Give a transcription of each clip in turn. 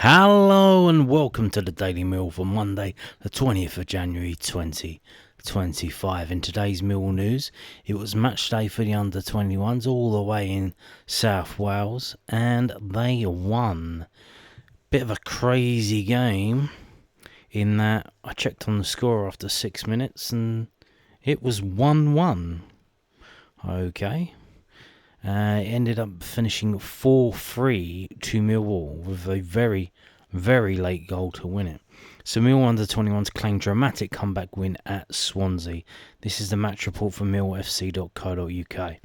Hello and welcome to the Daily Mill for Monday, the 20th of January 2025. In today's Mill news, it was match day for the under-21s all the way in South Wales and they won. Bit of a crazy game in that I checked on the score after 6 minutes and it was 1-1. Okay. It ended up finishing 4-3 to Millwall with a very, very late goal to win it. So Millwall under-21s claimed dramatic comeback win at Swansea. This is the match report from millfc.co.uk.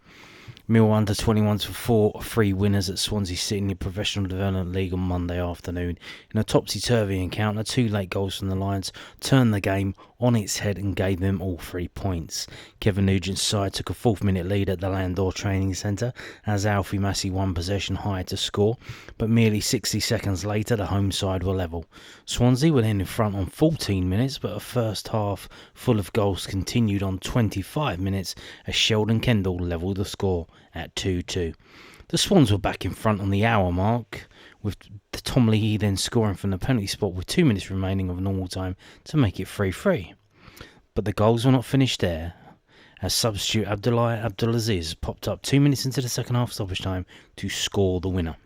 Millwall under-21s were 4-3 winners at Swansea City in the Professional Development League on Monday afternoon. In a topsy-turvy encounter, 2 late goals from the Lions turned the game on its head and gave them all 3 points. Kevin Nugent's side took a 4th-minute lead at the Landor Training Centre as Alfie Massey won possession high to score, but merely 60 seconds later the home side were level. Swansea were then in front on 14 minutes, but a first half full of goals continued on 25 minutes as Sheldon Kendall levelled the score at 2-2. The Swans were back in front on the hour mark, with Tom Leahy then scoring from the penalty spot with 2 minutes remaining of normal time to make it 3-3. But the goals were not finished there, as substitute Abdullah Abdulaziz popped up 2 minutes into the second half stoppage time to score the winner.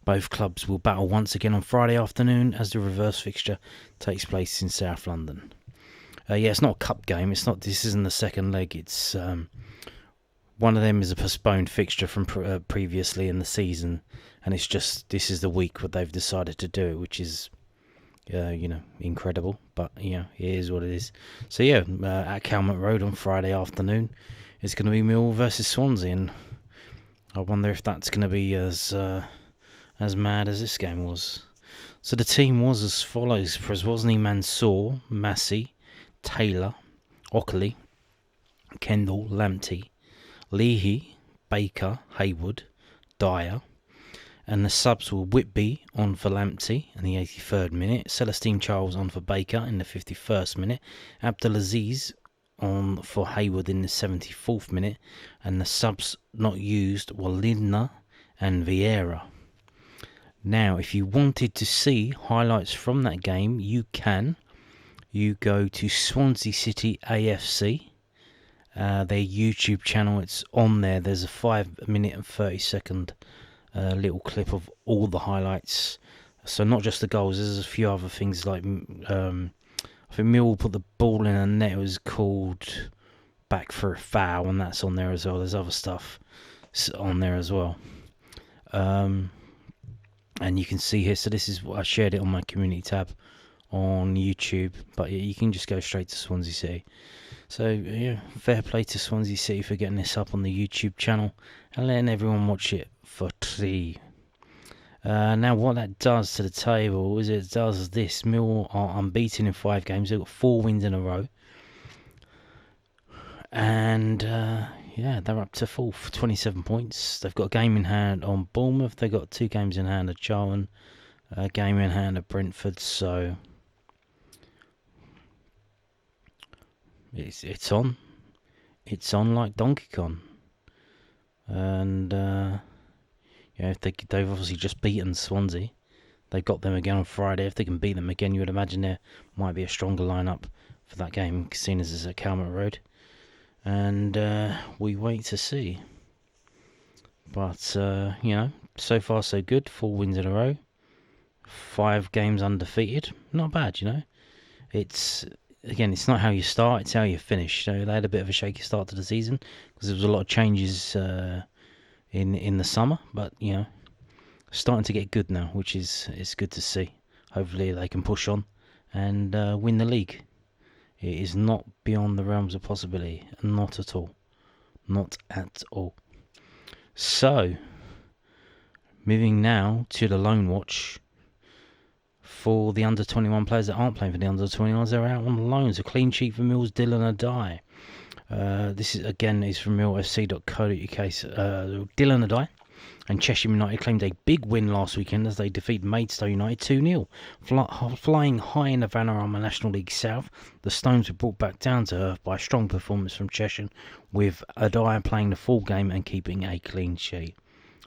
Both clubs will battle once again on Friday afternoon as the reverse fixture takes place in South London. It's not a cup game. This isn't the second leg. It's one of them is a postponed fixture from previously in the season, and it's just this is the week what they've decided to do it, which is incredible. But it is what it is. So at Calmont Road on Friday afternoon, it's going to be Millwall versus Swansea, and I wonder if that's going to be as mad as this game was. So the team was as follows: Praswosny, Mansour, Massey, Taylor, Ockley, Kendall, Lamptey, Leahy, Baker, Haywood, Dyer, and the subs were Whitby on for Lamptey in the 83rd minute, Celestine Charles on for Baker in the 51st minute, Abdulaziz on for Haywood in the 74th minute, and the subs not used were Lindner and Vieira. Now, if you wanted to see highlights from that game, you can. You go to Swansea City AFC. Their YouTube channel, it's on there. There's a 5-minute and 30-second little clip of all the highlights. So not just the goals, there's a few other things like I think Millwall put the ball in a net. It was called back for a foul, and that's on there as well. There's other stuff on there as well. And you can see here, so this is what I shared it on my community tab on YouTube, but you can just go straight to Swansea City. So fair play to Swansea City for getting this up on the YouTube channel and letting everyone watch it for free. Now what that does to the table is it does this. Millwall are unbeaten in 5 games. They've got 4 wins in a row. And they're up to 4th, 27 points. They've got a game in hand on Bournemouth. They've got 2 games in hand at Charlton, a game in hand at Brentford. So it's on like Donkey Kong. And if they've obviously just beaten Swansea. They've got them again on Friday. If they can beat them again, you would imagine there might be a stronger lineup for that game, seeing as it's at Calmont Road. And we wait to see. But so far so good. 4 wins in a row, 5 games undefeated. Not bad, It's not how you start, it's how you finish. So they had a bit of a shaky start to the season because there was a lot of changes in the summer, but starting to get good now, which is good to see. Hopefully they can push on and win the league. It is not beyond the realms of possibility, not at all. So, moving now to the Loanwatch. For the under-21 players that aren't playing for the under-21s, they're out on loans. A clean sheet for Mill's Dylan Adai. This is from millfc.co.uk. Dylan Adai and Cheshire United claimed a big win last weekend as they defeated Maidstone United 2-0. Flying high in the Vanarama National League South, the Stones were brought back down to earth by a strong performance from Cheshire, with Adai playing the full game and keeping a clean sheet.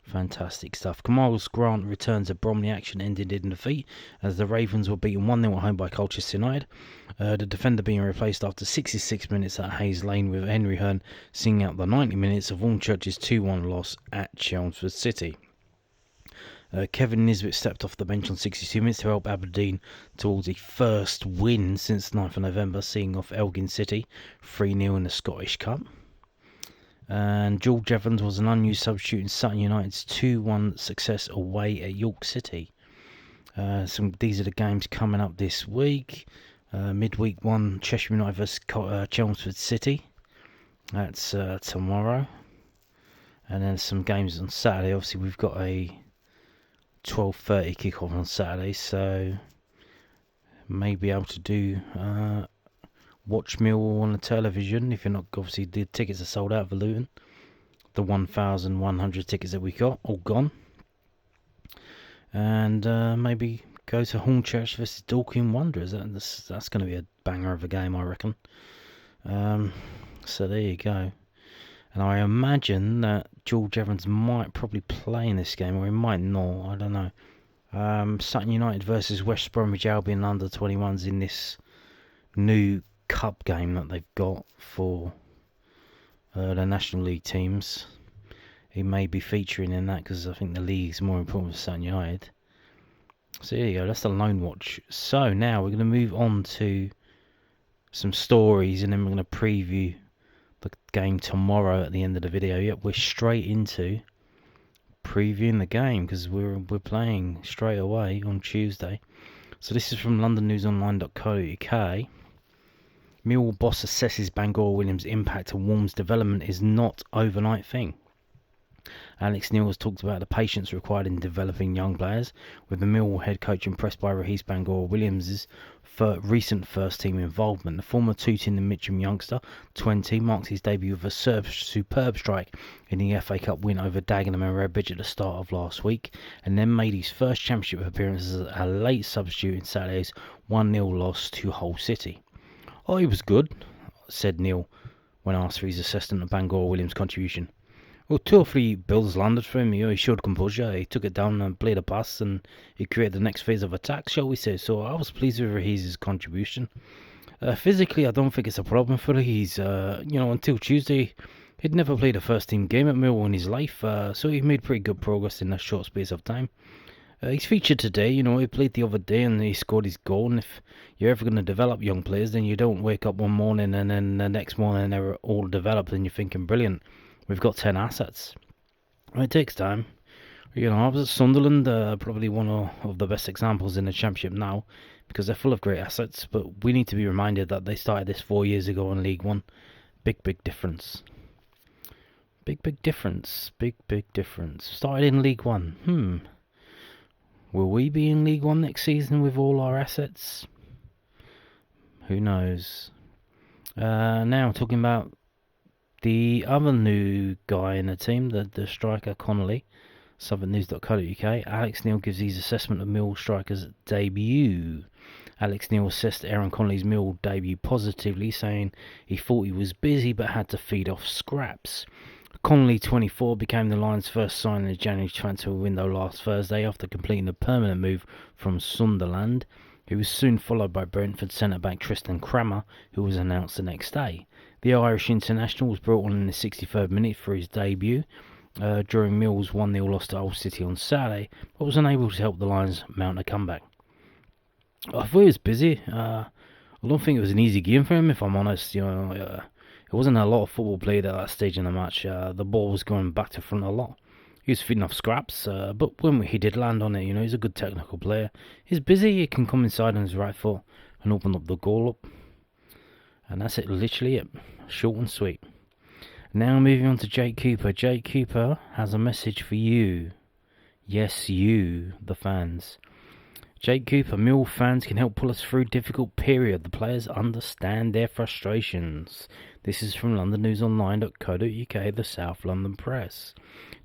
Fantastic stuff. Kamal's Grant returns to Bromley action ended in defeat as the Ravens were beaten 1-0 at home by Colchester United. The defender being replaced after 66 minutes at Hayes Lane, with Henry Hearn singing out the 90 minutes of Hornchurch's 2-1 loss at Chelmsford City. Kevin Nisbet stepped off the bench on 62 minutes to help Aberdeen towards a first win since 9th of November, seeing off Elgin City 3-0 in the Scottish Cup. And George Evans was an unused substitute in Sutton United's 2-1 success away at York City. These are the games coming up this week. Midweek one, Cheshire United vs Chelmsford City. That's tomorrow. And then some games on Saturday. Obviously, we've got a 12:30 kickoff on Saturday, so may be able to do watch Millwall on the television. If you're not, obviously the tickets are sold out for Luton. The 1,100 tickets that we got, all gone. And maybe go to Hornchurch vs Dorking Wanderers. That's going to be a banger of a game, I reckon. So there you go. And I imagine that George Evans might probably play in this game, or he might not. I don't know. Sutton United versus West Bromwich Albion under 21s in this new cup game that they've got for the National League teams. He may be featuring in that because I think the league's more important for Sutton United. So there you go, that's the Loanwatch. So now we're going to move on to some stories, and then we're going to preview the game tomorrow at the end of the video. Yep, we're straight into previewing the game because we're playing straight away on Tuesday. So this is from londonnewsonline.co.uk. Millwall boss assesses Bangura-Williams' impact on Worm's development is not overnight thing. Alex Neil has talked about the patience required in developing young players, with the Millwall head coach impressed by Rahis Bangura-Williams' recent first-team involvement. The former Tooting and Mitcham youngster, 20, marked his debut with a superb strike in the FA Cup win over Dagenham and Redbridge at the start of last week, and then made his first championship appearance as a late substitute in Saturday's 1-0 loss to Hull City. "Oh, he was good," said Neil when asked for his assessment of Bangura-Williams' contribution. "Well, 2 or 3 bills landed for him. He showed composure. He took it down and played a pass, and he created the next phase of attack, shall we say. So I was pleased with his contribution. Physically, I don't think it's a problem for him. He's, until Tuesday, he'd never played a first-team game at Millwall in his life, so he made pretty good progress in a short space of time. He's featured today. He played the other day and he scored his goal. And if you're ever going to develop young players, then you don't wake up one morning and then the next morning they're all developed and you're thinking, brilliant, we've got 10 assets. It takes time. I was at Sunderland, probably one of the best examples in the Championship now, because they're full of great assets, but we need to be reminded that they started this 4 years ago in League One. Big difference. Big difference. Started in League One. Will we be in League One next season with all our assets? Who knows? Now, talking about the other new guy in the team, the striker Connolly, southernnews.co.uk. Alex Neil gives his assessment of Millwall striker's debut. Alex Neil assessed Aaron Connolly's Millwall debut positively, saying he thought he was busy but had to feed off scraps. Connolly, 24, became the Lions' first sign in the January transfer window last Thursday after completing a permanent move from Sunderland. He was soon followed by Brentford centre-back Tristan Crammer, who was announced the next day. The Irish international was brought on in the 63rd minute for his debut during Millwall's 1-0 loss to Hull City on Saturday, but was unable to help the Lions mount a comeback. I thought he was busy. I don't think it was an easy game for him, if I'm honest. It wasn't a lot of football played at that stage in the match. The ball was going back to front a lot. He was feeding off scraps, but when he did land on it, he's a good technical player. He's busy, he can come inside on his right foot and open up the goal up. And that's it, literally it. Short and sweet. Now moving on to Jake Cooper. Jake Cooper has a message for you. Yes, you, the fans. Jake Cooper, Millwall fans can help pull us through a difficult period. The players understand their frustrations. This is from londonnewsonline.co.uk, the South London Press.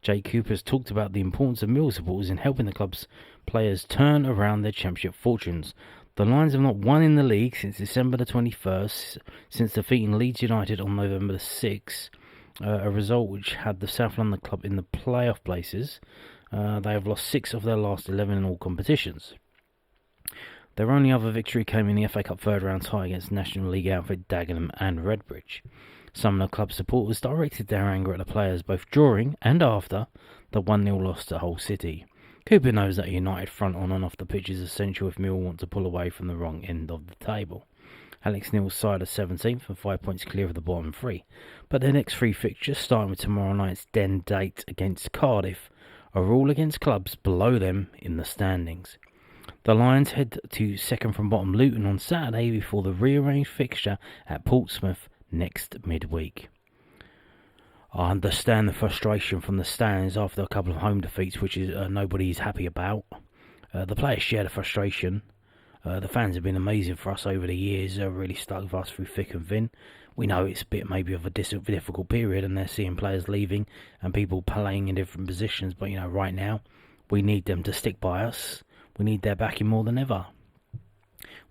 Jake Cooper has talked about the importance of Millwall supporters in helping the club's players turn around their championship fortunes. The Lions have not won in the league since December the 21st, since defeating Leeds United on November the 6th. a result which had the South London club in the playoff places. They have lost 6 of their last 11 in all competitions. Their only other victory came in the FA Cup third round tie against National League outfit Dagenham and Redbridge. Some of the club supporters directed their anger at the players both during and after the 1-0 loss to Hull City. Cooper knows that a united front on and off the pitch is essential if Millwall want to pull away from the wrong end of the table. Alex Neil's side are 17th and 5 points clear of the bottom 3. But their next 3 fixtures, starting with tomorrow night's den date against Cardiff, are all against clubs below them in the standings. The Lions head to second from bottom Luton on Saturday before the rearranged fixture at Portsmouth next midweek. I understand the frustration from the stands after a couple of home defeats, which is nobody is happy about. The players share the frustration. The fans have been amazing for us over the years, really stuck with us through thick and thin. We know it's a bit maybe of a difficult period and they're seeing players leaving and people playing in different positions, but right now we need them to stick by us. We need their backing more than ever.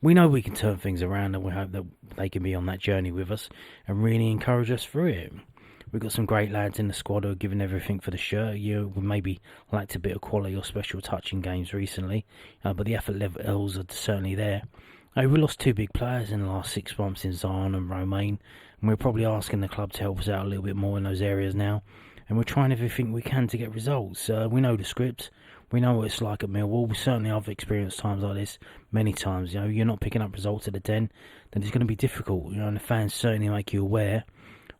We know we can turn things around and we hope that they can be on that journey with us and really encourage us through it. We've got some great lads in the squad who are giving everything for the shirt. We maybe lacked a bit of quality or special touch in games recently, but the effort levels are certainly there. We lost 2 big players in the last 6 months in Zion and Romain, and we're probably asking the club to help us out a little bit more in those areas now, and we're trying everything we can to get results. We know the script. We know what it's like at Millwall. We certainly have experienced times like this many times. You're not picking up results at the den, then it's going to be difficult. And the fans certainly make you aware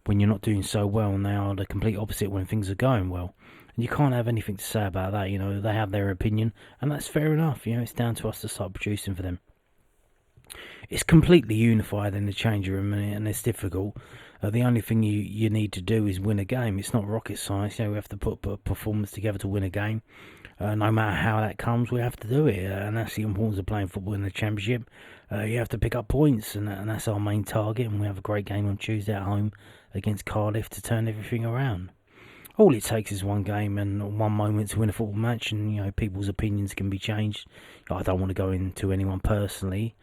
when you're not doing so well, and they are the complete opposite when things are going well. And you can't have anything to say about that. They have their opinion, and that's fair enough. It's down to us to start producing for them. It's completely unified in the change room, and it's difficult. The only thing you need to do is win a game. It's not rocket science. We have to put a performance together to win a game. No matter how that comes, we have to do it. And that's the importance of playing football in the Championship. You have to pick up points, and that's our main target. And we have a great game on Tuesday at home against Cardiff to turn everything around. All it takes is one game and one moment to win a football match, and people's opinions can be changed. I don't want to go into anyone personally.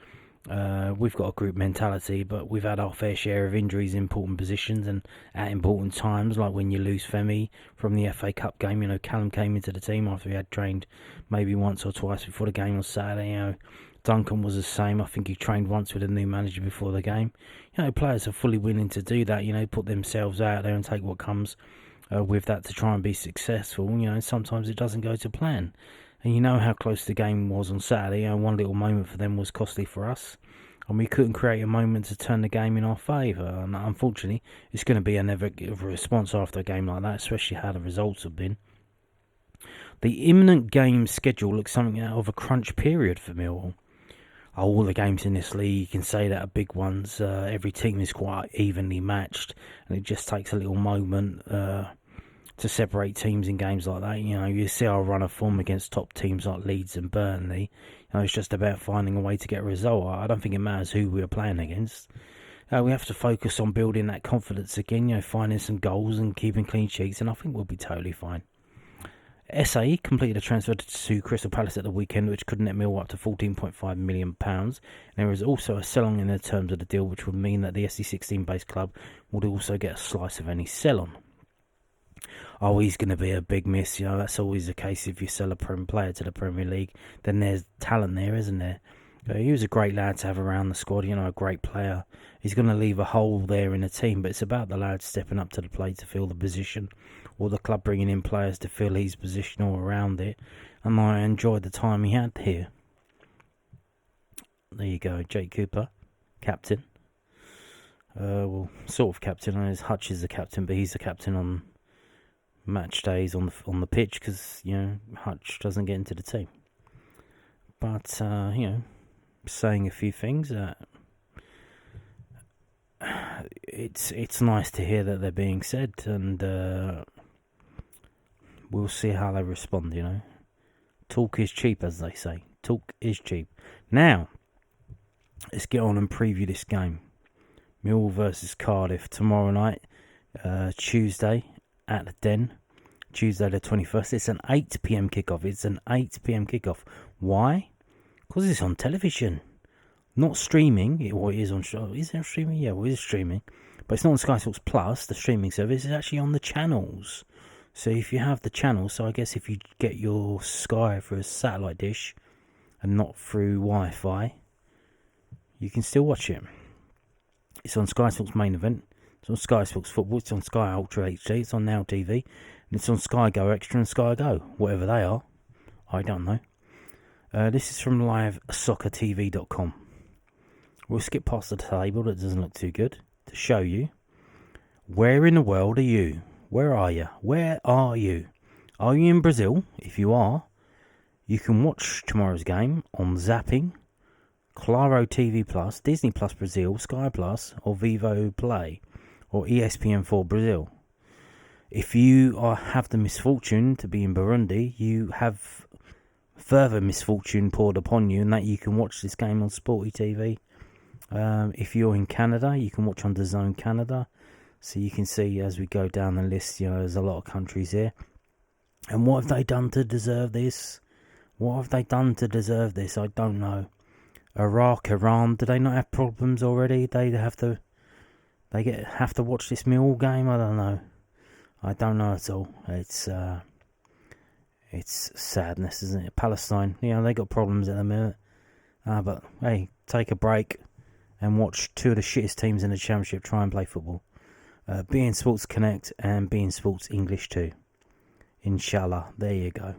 We've got a group mentality, but we've had our fair share of injuries in important positions and at important times, like when you lose Femi from the FA Cup game. Callum came into the team after he had trained maybe once or twice before the game on Saturday. Duncan was the same. I think he trained once with a new manager before the game. Players are fully willing to do that, put themselves out there and take what comes with that to try and be successful. Sometimes it doesn't go to plan. And how close the game was on Saturday. One little moment for them was costly for us. And we couldn't create a moment to turn the game in our favour. And unfortunately, it's going to be a negative response after a game like that, especially how the results have been. The imminent game schedule looks something out of a crunch period for Millwall. All the games in this league, you can say that are big ones. Every team is quite evenly matched. And it just takes a little moment to separate teams in games like that. You see our run of form against top teams like Leeds and Burnley. It's just about finding a way to get a result. I don't think it matters who we're playing against. We have to focus on building that confidence again, finding some goals and keeping clean sheets, and I think we'll be totally fine. SA completed a transfer to Crystal Palace at the weekend, which could net Millwall up to £14.5 million. There is also a sell-on in the terms of the deal, which would mean that the SC16-based club would also get a slice of any sell-on. He's going to be a big miss. That's always the case if you sell a player to the Premier League. Then there's talent there, isn't there? He was a great lad to have around the squad, a great player. He's going to leave a hole there in the team, but it's about the lads stepping up to the plate to fill the position, or the club bringing in players to fill his position or around it. And I enjoyed the time he had here. There you go, Jake Cooper, captain. Sort of captain. Hutch is the captain, but he's the captain on match days on the pitch because Hutch doesn't get into the team. But saying a few things that it's nice to hear that they're being said, and we'll see how they respond. Talk is cheap, as they say. Talk is cheap. Now let's get on and preview this game. Millwall versus Cardiff tomorrow night, Tuesday at the Den. Tuesday the 21st. It's an 8 p.m. kickoff. It's an 8 p.m. kickoff. Why? Because it's on television. Not streaming. It is on. Is it streaming? Yeah, it is streaming. But it's not on Sky Sports Plus, the streaming service. It's actually on the channels. So if you have the channels, so I guess if you get your Sky through a satellite dish and not through Wi-Fi, you can still watch it. It's on Sky Sports Main Event. It's on Sky Sports Football. It's on Sky Ultra HD. It's on Now TV. And it's on Sky Go Extra and Sky Go. Whatever they are. I don't know. This is from livesoccertv.com. We'll skip past the table that doesn't look too good to show you. Where in the world are you? Where are you? Where are you? Are you in Brazil? If you are, you can watch tomorrow's game on Zapping, Claro TV Plus, Disney Plus Brazil, Sky Plus, or Vivo Play, or ESPN4 Brazil. If you have the misfortune to be in Burundi, you have further misfortune poured upon you, and that you can watch this game on Sporty TV. If you're in Canada, you can watch on DAZN Canada. So you can see as we go down the list, there's a lot of countries here. And what have they done to deserve this? What have they done to deserve this? I don't know. Iraq, Iran, do they not have problems already? They have to watch this Millwall game? I don't know. I don't know at all. It's sadness, isn't it? Palestine, they got problems at the minute. But hey, take a break and watch two of the shittest teams in the Championship try and play football. beIN Sports Connect and beIN Sports English too. Inshallah, there you go.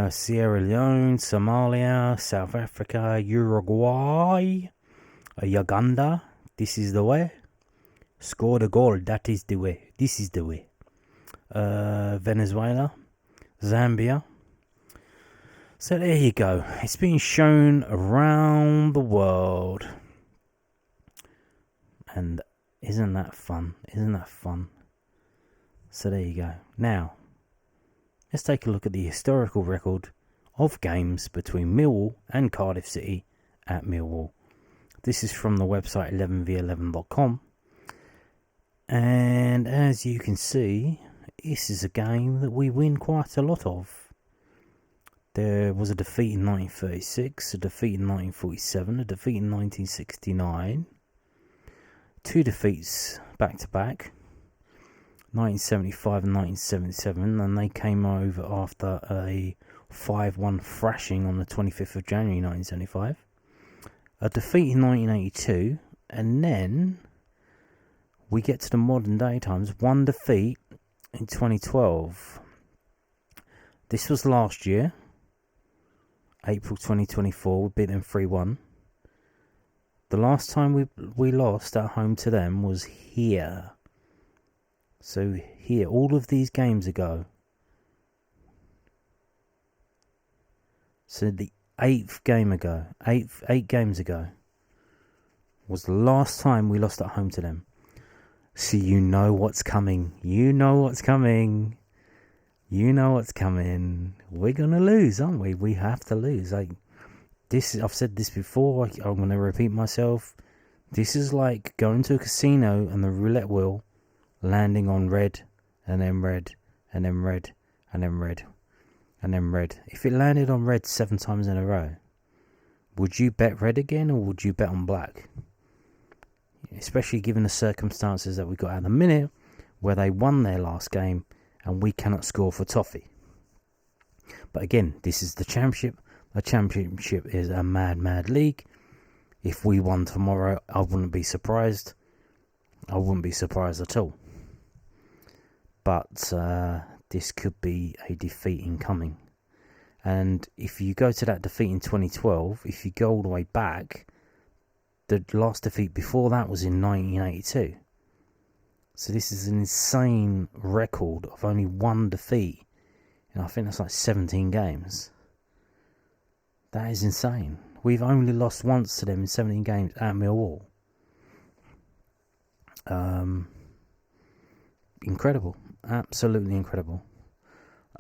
Sierra Leone, Somalia, South Africa, Uruguay, Uganda. This is the way. Score the goal. That is the way. This is the way. Venezuela, Zambia. So there you go. It's being shown around the world. And isn't that fun? Isn't that fun? So there you go. Now, let's take a look at the historical record of games between Millwall and Cardiff City at Millwall. This is from the website 11v11.com. And as you can see, this is a game that we win quite a lot of. There was a defeat in 1936, a defeat in 1947, a defeat in 1969. Two defeats back to back, 1975 and 1977, and they came over after a 5-1 thrashing on the 25th of January 1975. A defeat in 1982, and then we get to the modern day times, one defeat in 2012. This was last year, April 2024, we beat them 3-1. The last time we lost at home to them was here. So here, all of these games ago. So the eight games ago was the last time we lost at home to them. So you know what's coming. You know what's coming. You know what's coming. We're gonna lose, aren't we? We have to lose. I've said this before. I'm gonna repeat myself. This is like going to a casino and the roulette wheel landing on red, and then red, and then red, and then red, and then red. If it landed on red 7 times in a row, would you bet red again, or would you bet on black? Especially given the circumstances that we got at the minute, where they won their last game and we cannot score for toffee. But again, this is the Championship. The Championship is a mad, mad league. If we won tomorrow, I wouldn't be surprised. I wouldn't be surprised at all. But this could be a defeat incoming. And if you go to that defeat in 2012, if you go all the way back, the last defeat before that was in 1982. So this is an insane record of only one defeat. And I think that's like 17 games. That is insane. We've only lost once to them in 17 games at Millwall. Incredible. Absolutely incredible.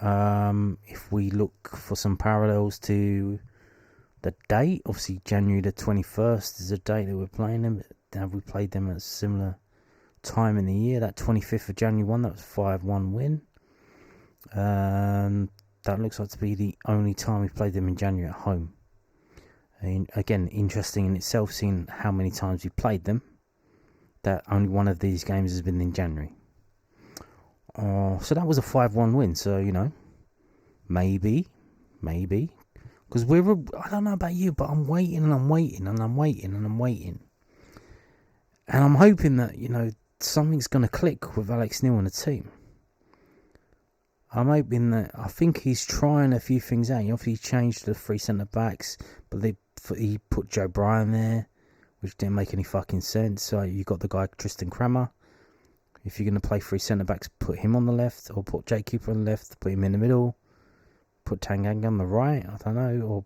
If we look for some parallels to the date, obviously January the 21st is the date that we're playing them. Have we played them at a similar time in the year? That 25th of January one, that was 5-1 win. That looks like to be the only time we've played them in January at home. And again, interesting in itself, seeing how many times we played them. that only one of these games has been in January. So that was a 5-1 win. So, maybe. Because I don't know about you, but I'm waiting and I'm waiting and I'm waiting and I'm waiting. And I'm hoping that, something's going to click with Alex Neil and the team. I'm hoping that, I think he's trying a few things out. Obviously, he changed the 3 centre-backs, but he put Joe Bryan there, which didn't make any fucking sense. So you got the guy Tristan Kramer. If you're going to play 3 centre-backs, put him on the left, or put Jake Cooper on the left, put him in the middle, put Tanganga on the right, I don't know, or,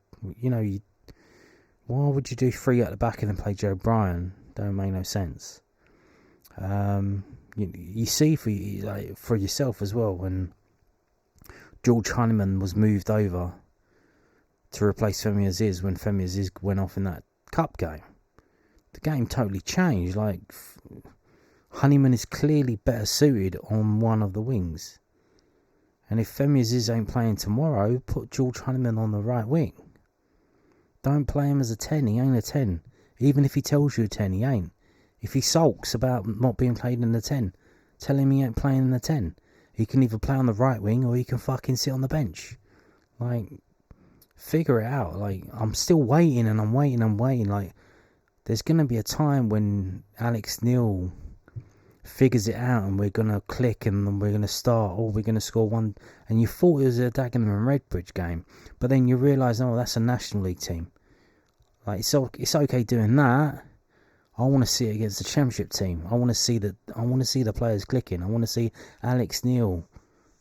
why would you do 3 at the back and then play Joe Bryan? Don't make no sense. You see for yourself as well, when George Honeyman was moved over to replace Femi Aziz when Femi Aziz went off in that cup game. The game totally changed. Honeyman is clearly better suited on one of the wings. And if Femi Aziz ain't playing tomorrow, put George Honeyman on the right wing. Don't play him as a 10. He ain't a 10. Even if he tells you a 10, he ain't. If he sulks about not being played in the 10, tell him he ain't playing in the 10. He can either play on the right wing or he can fucking sit on the bench. Figure it out. I'm still waiting and I'm waiting. There's going to be a time when Alex Neil figures it out and we're going to click and we're going to start, or we're going to score one. And you thought it was a Dagenham and Redbridge game, but then you realise, that's a National League team. It's okay doing that. I want to see it against the Championship team. I want to see the players clicking. I want to see Alex Neil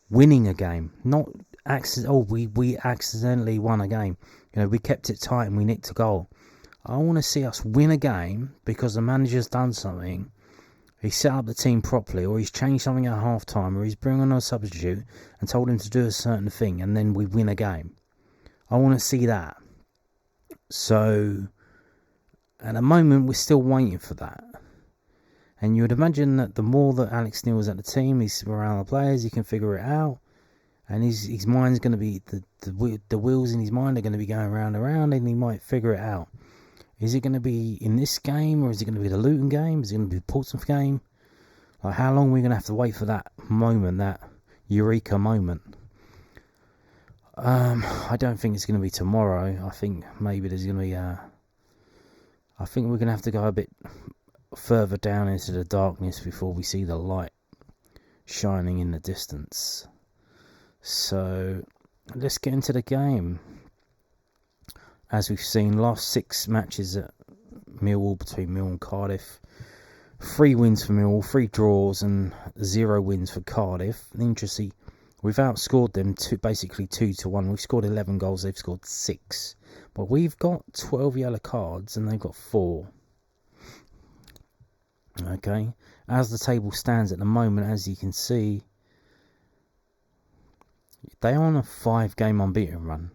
winning a game, not we accidentally won a game. We kept it tight and we nicked a goal. I want to see us win a game because the manager's done something. He set up the team properly, or he's changed something at half time, or he's bringing on a substitute and told him to do a certain thing, and then we win a game. I want to see that. So, at the moment, we're still waiting for that. And you would imagine that the more that Alex Neil is at the team, he's around the players, he can figure it out. And his mind's going to be, the wheels in his mind are going to be going round and round, and he might figure it out. Is it going to be in this game, or is it going to be the Luton game? Is it going to be the Portsmouth game? How long are we going to have to wait for that moment, that eureka moment? I don't think it's going to be tomorrow. I think maybe there's going to be I think we're going to have to go a bit further down into the darkness before we see the light shining in the distance. So let's get into the game. As we've seen, last 6 matches at Millwall, between Millwall and Cardiff, 3 wins for Millwall, 3 draws and 0 wins for Cardiff. Interestingly, we've outscored them basically 2-1. We've scored 11 goals, they've scored 6. But we've got 12 yellow cards and they've got 4. Okay, as the table stands at the moment, as you can see, they are on a 5-game unbeaten run.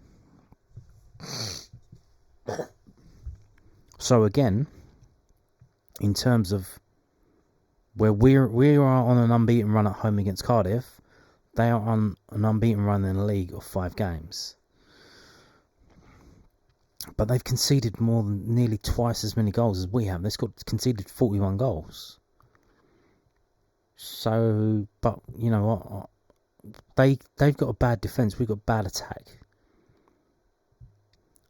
So again, in terms of where we are on an unbeaten run at home against Cardiff, they are on an unbeaten run in the league of 5 games. But they've conceded nearly twice as many goals as we have. They've conceded 41 goals. So, but you know what? They've got a bad defence. We've got bad attack.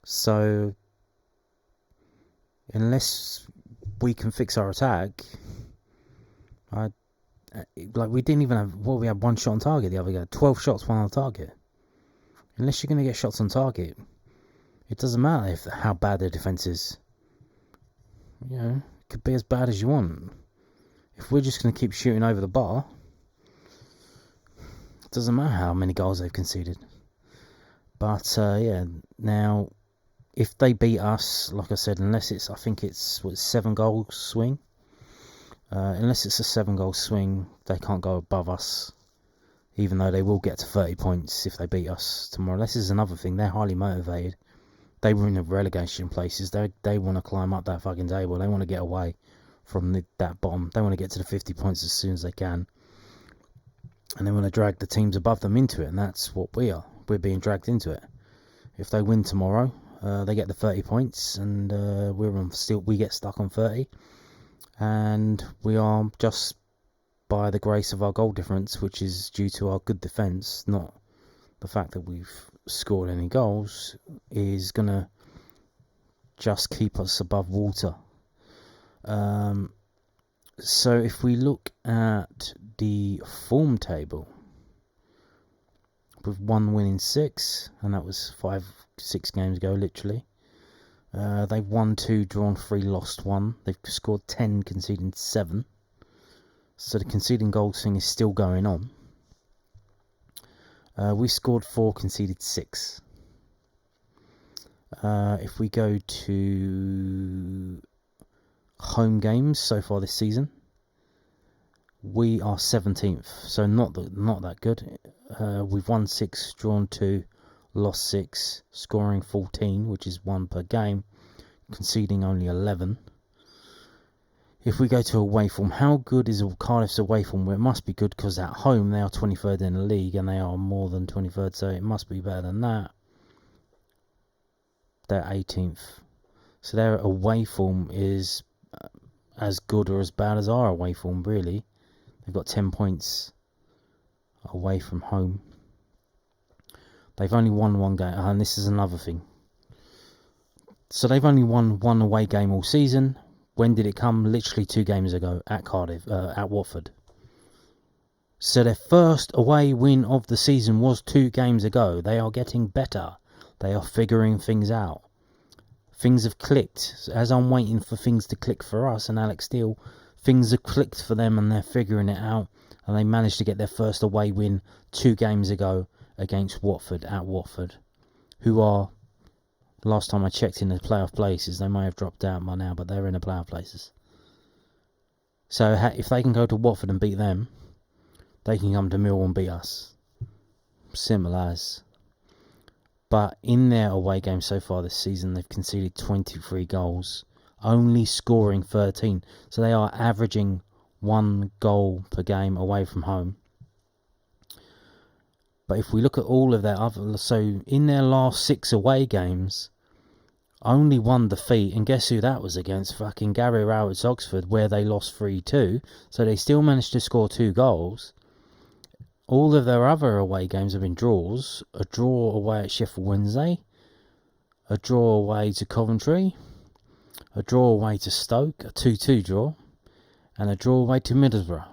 So, unless we can fix our attack, we didn't even have. We had 1 shot on target the other day. 12 shots, 1 on target. Unless you're going to get shots on target, it doesn't matter how bad their defence is. It could be as bad as you want. If we're just going to keep shooting over the bar, it doesn't matter how many goals they've conceded. But now, if they beat us, like I said, unless it's, I think it's 7-goal swing. Unless it's a 7-goal swing, they can't go above us. Even though they will get to 30 points if they beat us tomorrow. This is another thing. They're highly motivated. They were in the relegation places. They want to climb up that fucking table. They want to get away from that bottom. They want to get to the 50 points as soon as they can. And they want to drag the teams above them into it. And that's what we are. We're being dragged into it. If they win tomorrow, they get the 30 points. And we get stuck on 30. and we are just by the grace of our goal difference, which is due to our good defence, not the fact that we've scored any goals, is going to just keep us above water. So if we look at the form table, with 1 win in 6, and that was 5-6 games ago, literally. They've won 2, drawn 3, lost 1. They've scored 10, conceding 7. So the conceding goals thing is still going on. We scored 4, conceded 6. If we go to home games so far this season, we are 17th, so not that good. We've won 6, drawn 2, lost 6, scoring 14, which is 1 per game, conceding only 11. If we go to away form, how good is Cardiff's away form? Well, it must be good, because at home they are 23rd in the league, and they are more than 23rd, so it must be better than that. They're 18th. So their away form is as good or as bad as our away form, really. They've got 10 points away from home. They've only won 1 game, and this is another thing. So they've only won 1 away game all season. When did it come? Literally 2 games ago at Cardiff, at Watford. So their first away win of the season was 2 games ago. They are getting better. They are figuring things out. Things have clicked. As I'm waiting for things to click for us and Alex Steele, things have clicked for them, and they're figuring it out. And they managed to get their first away win 2 games ago against Watford, at Watford, who are, last time I checked, in the playoff places. They may have dropped out by now, but they're in the playoff places. So if they can go to Watford and beat them, they can come to Millwall and beat us. Simple as. But in their away games so far this season, they've conceded 23 goals, only scoring 13. So they are averaging 1 goal per game away from home. But if we look at all of their other... So in their last 6 away games, only 1 defeat. And guess who that was against? Fucking Gary Rowett's Oxford, where they lost 3-2. So they still managed to score 2 goals. All of their other away games have been draws. A draw away at Sheffield Wednesday. A draw away to Coventry. A draw away to Stoke. A 2-2 draw. And a draw away to Middlesbrough.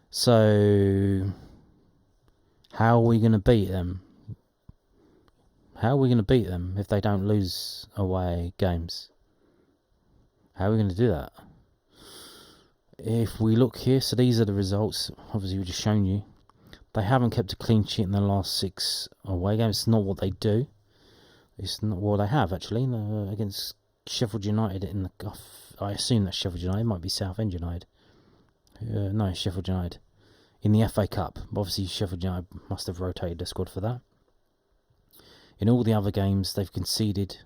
So how are we going to beat them? How are we going to beat them if they don't lose away games? How are we going to do that? If we look here, so these are the results. Obviously, we've just shown you. They haven't kept a clean sheet in the last 6 away games. It's not what they do. It's not what they have, actually. Against Sheffield United in the... I assume that's Sheffield United. It might be Southend United. No, Sheffield United. In the FA Cup. Obviously, Sheffield United must have rotated the squad for that. In all the other games, they've conceded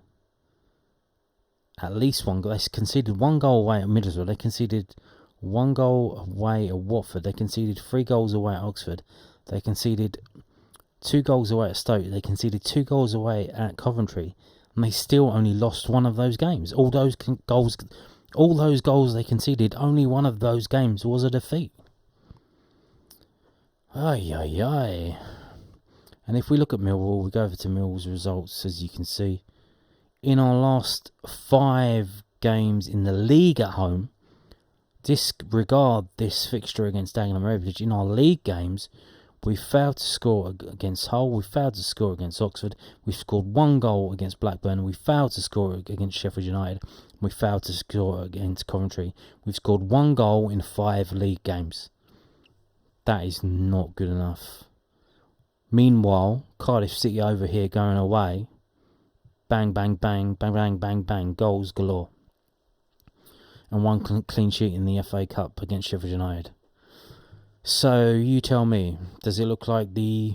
at least 1 goal. They conceded 1 goal away at Middlesbrough. They conceded 1 goal away at Watford. They conceded 3 goals away at Oxford. They conceded 2 goals away at Stoke. They conceded 2 goals away at Coventry. And they still only lost 1 of those games. All those goals they conceded, only 1 of those games was a defeat. Ay, ay, ay. And if we look at Millwall, we go over to Millwall's results, as you can see. In our last 5 games in the league at home, disregard this fixture against Dagenham Redbridge, in our league games, we failed to score against Hull, we failed to score against Oxford, we scored 1 goal against Blackburn, we failed to score against Sheffield United, we failed to score against Coventry. We've scored 1 goal in 5 league games. That is not good enough. Meanwhile, Cardiff City over here going away, bang, bang, bang, bang, bang, bang, bang, goals galore. And 1 clean sheet in the FA Cup against Sheffield United. So you tell me, does it look like the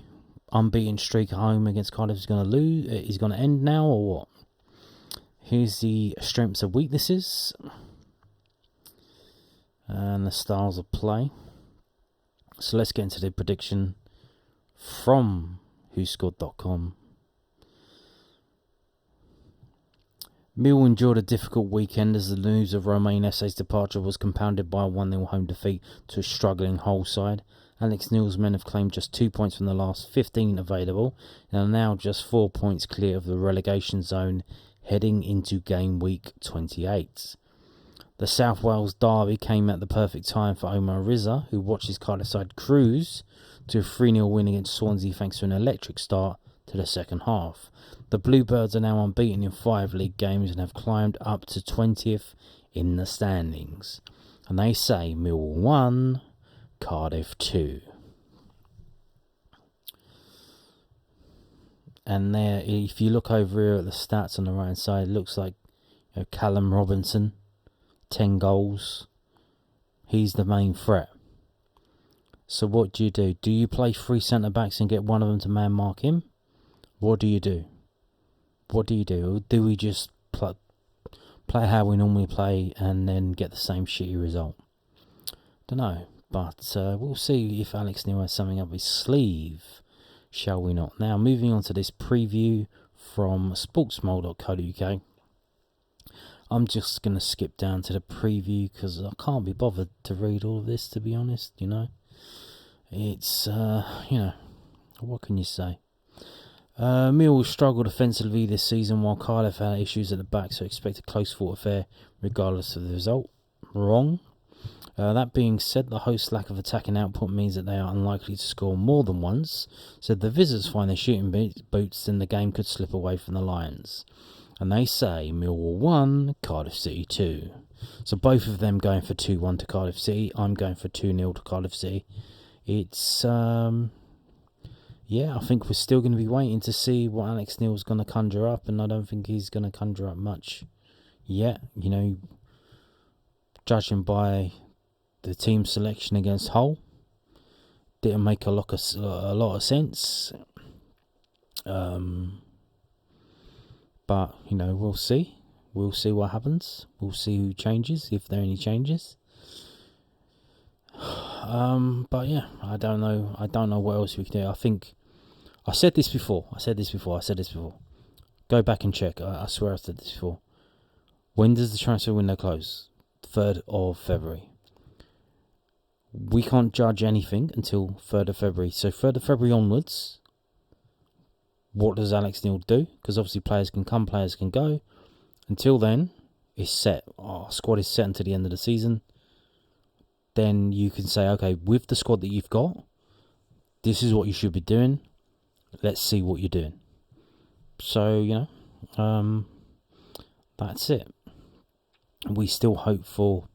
unbeaten streak at home against Cardiff is going to lose? Is going to end now, or what? Here's the strengths and weaknesses and the styles of play. So let's get into the prediction from whoscored.com. Mill endured a difficult weekend as the news of Romain Esse's departure was compounded by a 1-0 home defeat to a struggling Hull side. Alex Neil's men have claimed just 2 points from the last 15 available and are now just 4 points clear of the relegation zone heading into game week 28. The South Wales derby came at the perfect time for Omar Rizza, who watched his Cardiff side cruise to a 3-0 win against Swansea thanks to an electric start to the second half. The Bluebirds are now unbeaten in 5 league games and have climbed up to 20th in the standings. And they say Millwall 1, Cardiff 2. And there, if you look over here at the stats on the right hand side, it looks like Callum Robinson, 10 goals. He's the main threat. So what do? Do you play 3 centre-backs and get one of them to man-mark him? What do you do? What do you do? Or do we just play how we normally play and then get the same shitty result? Don't know. But we'll see if Alex Neil has something up his sleeve, shall we not? Now, moving on to this preview from sportsmole.co.uk. I'm just going to skip down to the preview because I can't be bothered to read all of this, to be honest, It's, what can you say? Mill struggled offensively this season while Cardiff had issues at the back, so expect a close-fought affair regardless of the result. Wrong. That being said, the host's lack of attacking output means that they are unlikely to score more than once, so if the visitors find their shooting boots, then the game could slip away from the Lions. And they say Millwall 1, Cardiff City 2. So both of them going for 2-1 to Cardiff City. I'm going for 2-0 to Cardiff City. It's, I think we're still going to be waiting to see what Alex Neil's going to conjure up, and I don't think he's going to conjure up much yet. Judging by the team selection against Hull, didn't make a lot of sense. But, we'll see. We'll see what happens. We'll see who changes, if there are any changes. But yeah, I don't know. I don't know what else we can do. I think I said this before. Go back and check. I swear I said this before. When does the transfer window close? 3rd of February. We can't judge anything until 3rd of February. So 3rd of February onwards, what does Alex Neil do? Because obviously players can come, players can go. Until then, it's set. Our squad is set until the end of the season. Then you can say, okay, with the squad that you've got, this is what you should be doing. Let's see what you're doing. So, that's it. We still hope for,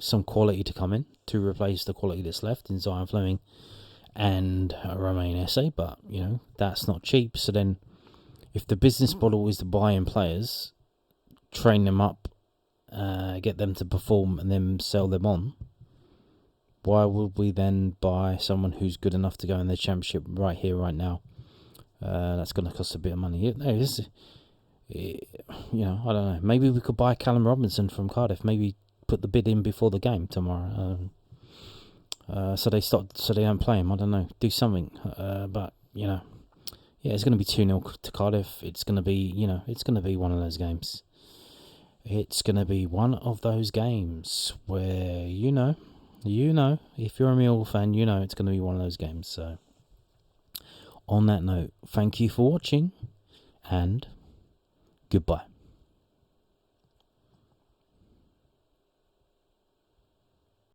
some quality to come in to replace the quality that's left in Zion Fleming and Romain Esse, but, that's not cheap. So then, if the business model is to buy in players, train them up, get them to perform and then sell them on, why would we then buy someone who's good enough to go in the Championship right here, right now? That's going to cost a bit of money. I don't know. Maybe we could buy Callum Robinson from Cardiff. Maybe put the bid in before the game tomorrow. So they don't play him. I don't know. Do something. But it's going to be 2-0 to Cardiff. It's going to be, it's going to be one of those games. It's going to be one of those games where, if you're a Millwall fan, it's going to be one of those games. So, on that note, thank you for watching, and goodbye.